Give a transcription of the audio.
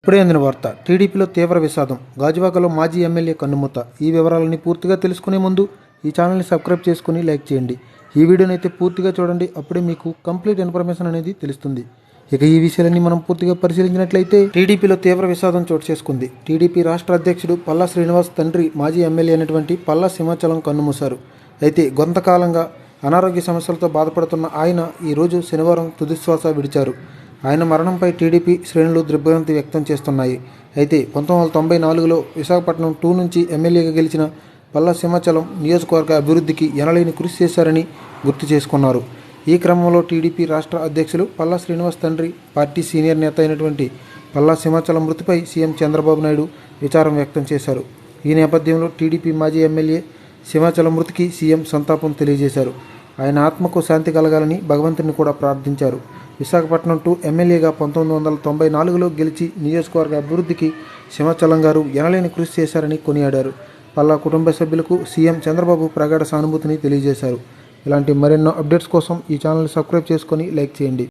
ఇప్పుడే అందిన వార్త. టీడీపీలో తీవ్ర విషాదం. గాజువాకలో మాజీ ఎమ్మెల్యే కన్నుమూత. ఈ వివరాలని పూర్తిగా తెలుసుకునే ముందు ఈ ఛానల్ని సబ్స్క్రైబ్ చేసుకుని లైక్ చేయండి. ఈ వీడియోని అయితే పూర్తిగా చూడండి. అప్పుడే మీకు కంప్లీట్ ఇన్ఫర్మేషన్ అనేది తెలుస్తుంది. ఇక ఈ విషయాలన్నీ మనం పూర్తిగా పరిశీలించినట్లయితే టీడీపీలో తీవ్ర విషాదం చోటు చేసుకుంది. టీడీపీ రాష్ట్ర అధ్యక్షుడు పల్లా శ్రీనివాస్ తండ్రి మాజీ ఎమ్మెల్యే అయినటువంటి పల్లా సింహాచలం కన్నుమూశారు. అయితే కొంతకాలంగా అనారోగ్య సమస్యలతో బాధపడుతున్న ఆయన ఈరోజు శనివారం తుదిశ్వాస విడిచారు. ఆయన మరణంపై టీడీపీ శ్రేణులు దిగ్భ్రాంతి వ్యక్తం చేస్తున్నాయి. అయితే 1994లో విశాఖపట్నం 2 నుంచి ఎమ్మెల్యేగా గెలిచిన పల్లా సింహాచలం నియోజకవర్గ అభివృద్ధికి ఎనలేని కృషి చేశారని గుర్తు చేసుకున్నారు. ఈ క్రమంలో టీడీపీ రాష్ట్ర అధ్యక్షులు పల్లా శ్రీనివాస్ తండ్రి, పార్టీ సీనియర్ నేత అయినటువంటి పల్లా సింహాచలం మృతిపై సీఎం చంద్రబాబు నాయుడు విచారం వ్యక్తం చేశారు. ఈ నేపథ్యంలో టీడీపీ మాజీ ఎమ్మెల్యే సింహాచలం మృతికి సీఎం సంతాపం తెలియజేశారు. ఆయన ఆత్మకు శాంతి కలగాలని భగవంతుని కూడా ప్రార్థించారు. విశాఖపట్నం 2 ఎమ్మెల్యేగా 1994లో గెలిచి నియోజకవర్గ అభివృద్ధికి సింహాచలం గారు ఎనలేని కృషి చేశారని కొనియాడారు. పల్లా కుటుంబ సభ్యులకు సీఎం చంద్రబాబు ప్రగాఢ సానుభూతిని తెలియజేశారు. ఇలాంటి మరెన్నో అప్డేట్స్ కోసం ఈ ఛానల్ని సబ్స్క్రైబ్ చేసుకొని లైక్ చేయండి.